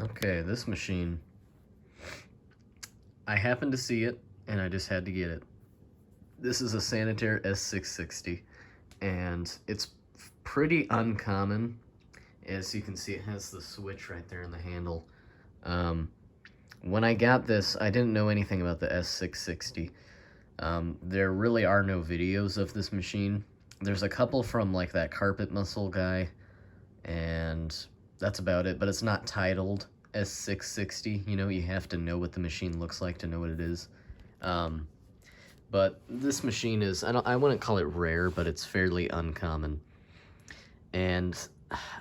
Okay, this machine, I happened to see it, and I just had to get it. This is a Sanitaire S660, and it's pretty uncommon. As you can see, it has the switch right there in the handle. When I got this, I didn't know anything about the S660. There really are no videos of this machine. There's a couple from like that Carpet Muscle guy, and that's about it, but it's not titled S660. You know, you have to know what the machine looks like to know what it is. But this machine is, I wouldn't call it rare, but it's fairly uncommon. And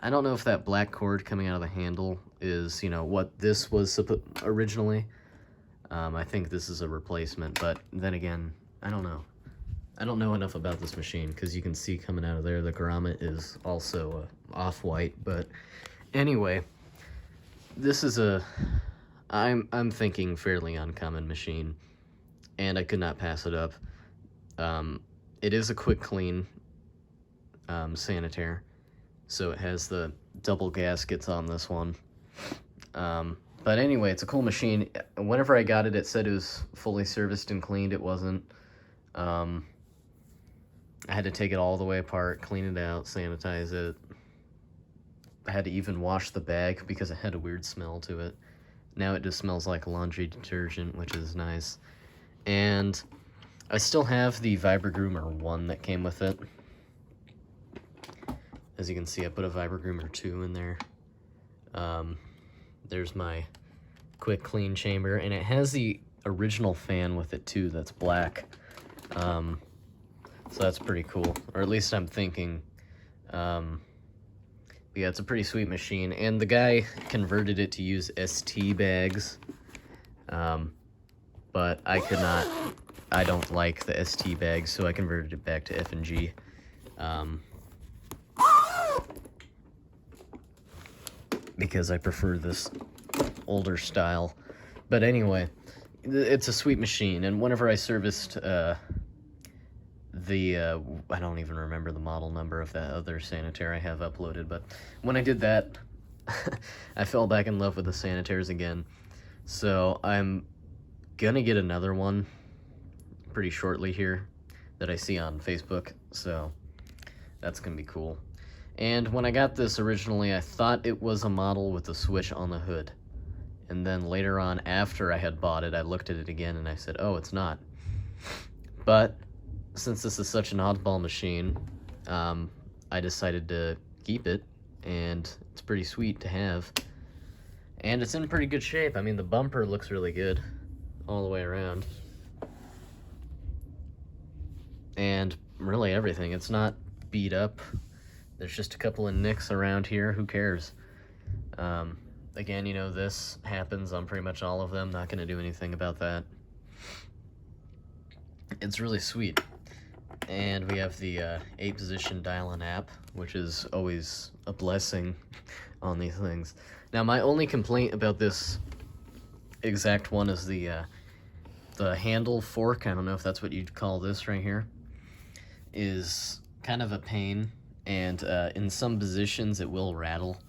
I don't know if that black cord coming out of the handle is, you know, what this was originally. I think this is a replacement, but then again, I don't know. I don't know enough about this machine, because you can see coming out of there, the grommet is also off-white, but anyway, this is I'm thinking fairly uncommon machine, and I could not pass it up. It is a quick clean Sanitaire, so it has the double gaskets on this one. But anyway, it's a cool machine. Whenever I got it, it said it was fully serviced and cleaned. It wasn't. I had to take it all the way apart, clean it out, sanitize it. I had to even wash the bag because it had a weird smell to it. Now it just smells like laundry detergent, which is nice. And I still have the Vibragroomer 1 that came with it. As you can see, I put a Vibragroomer 2 in there. There's my quick clean chamber, and it has the original fan with it too that's black. So that's pretty cool, or at least I'm thinking. Yeah, it's a pretty sweet machine, and the guy converted it to use ST bags, but I could not. I don't like the ST bags, so I converted it back to F&G. Because I prefer this older style. But anyway, it's a sweet machine, and whenever I serviced I don't even remember the model number of that other Sanitaire I have uploaded, but when I did that, I fell back in love with the Sanitaires again. So I'm gonna get another one pretty shortly here that I see on Facebook, so that's gonna be cool. And when I got this originally, I thought it was a model with a switch on the hood. And then later on, after I had bought it, I looked at it again and I said, oh, it's not. But since this is such an oddball machine, I decided to keep it, and it's pretty sweet to have. And it's in pretty good shape. I mean, the bumper looks really good all the way around. And really everything. It's not beat up. There's just a couple of nicks around here. Who cares? Again, you know, this happens on pretty much all of them. Not going to do anything about that. It's really sweet. And we have the 8-position dial-in app, which is always a blessing on these things. Now, my only complaint about this exact one is the handle fork. I don't know if that's what you'd call this right here. Is kind of a pain, and in some positions it will rattle.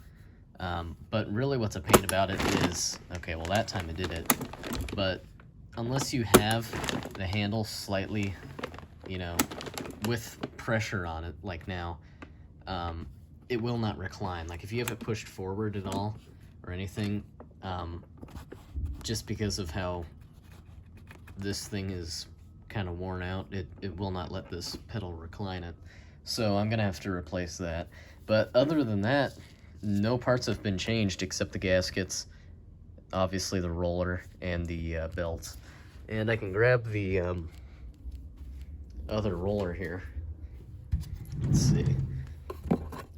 But really what's a pain about it is, okay, well that time it did it, but unless you have the handle slightly, you know, with pressure on it, like now, it will not recline. Like if you have it pushed forward at all or anything, just because of how this thing is kind of worn out, it will not let this pedal recline it. So I'm gonna have to replace that. But other than that, no parts have been changed except the gaskets, obviously the roller, and the belts. And I can grab the other roller here. Let's see.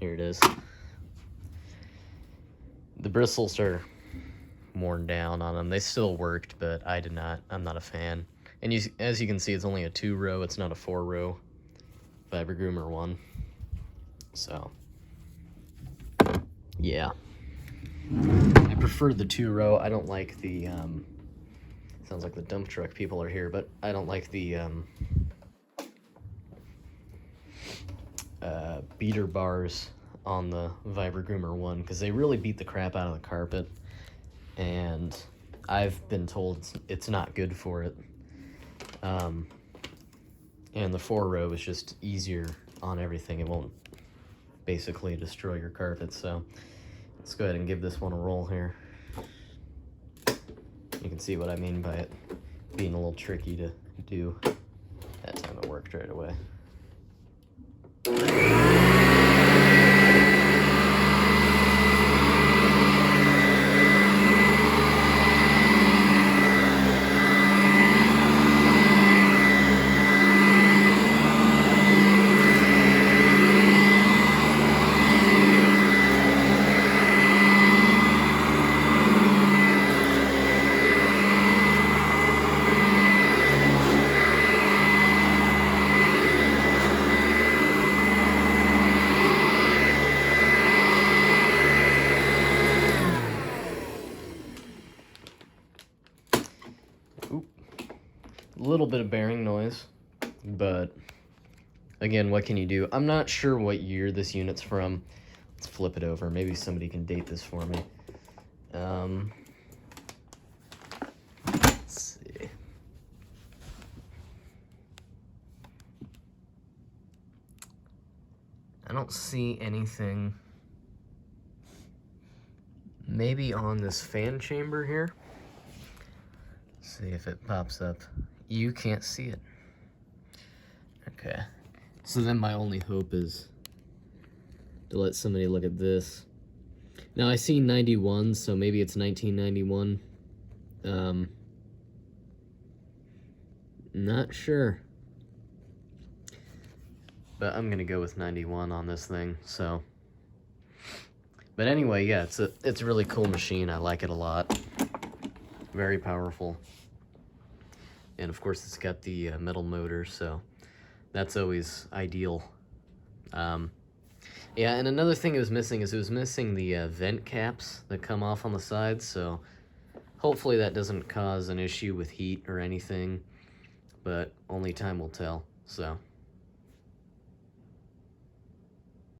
Here it is. The bristles are worn down on them. They still worked, but I did not. I'm not a fan. And as you can see, it's only a 2-row. It's not a 4-row Vibragroomer 1. So, yeah. I prefer the 2-row. I don't like the, sounds like the dump truck people are here, but I don't like the beater bars on the Vibragroomer 1, because they really beat the crap out of the carpet. and I've been told it's not good for it. And the 4-row is just easier on everything. It won't basically destroy your carpet. So let's go ahead and give this one a roll here. You can see what I mean by it being a little tricky to do. That time it worked right away. A little bit of bearing noise, but again, what can you do? I'm not sure what year this unit's from. Let's flip it over. Maybe somebody can date this for me. Let's see. I don't see anything. Maybe on this fan chamber here. See if it pops up. You can't see it. Okay. So then my only hope is to let somebody look at this. Now I see 91, so maybe it's 1991. Not sure. But I'm gonna go with 91 on this thing, so. But anyway, yeah, it's a really cool machine. I like it a lot. Very powerful. And of course it's got the metal motor, so that's always ideal. Yeah, and another thing it was missing is it was missing the vent caps that come off on the sides, so hopefully that doesn't cause an issue with heat or anything, but only time will tell, so.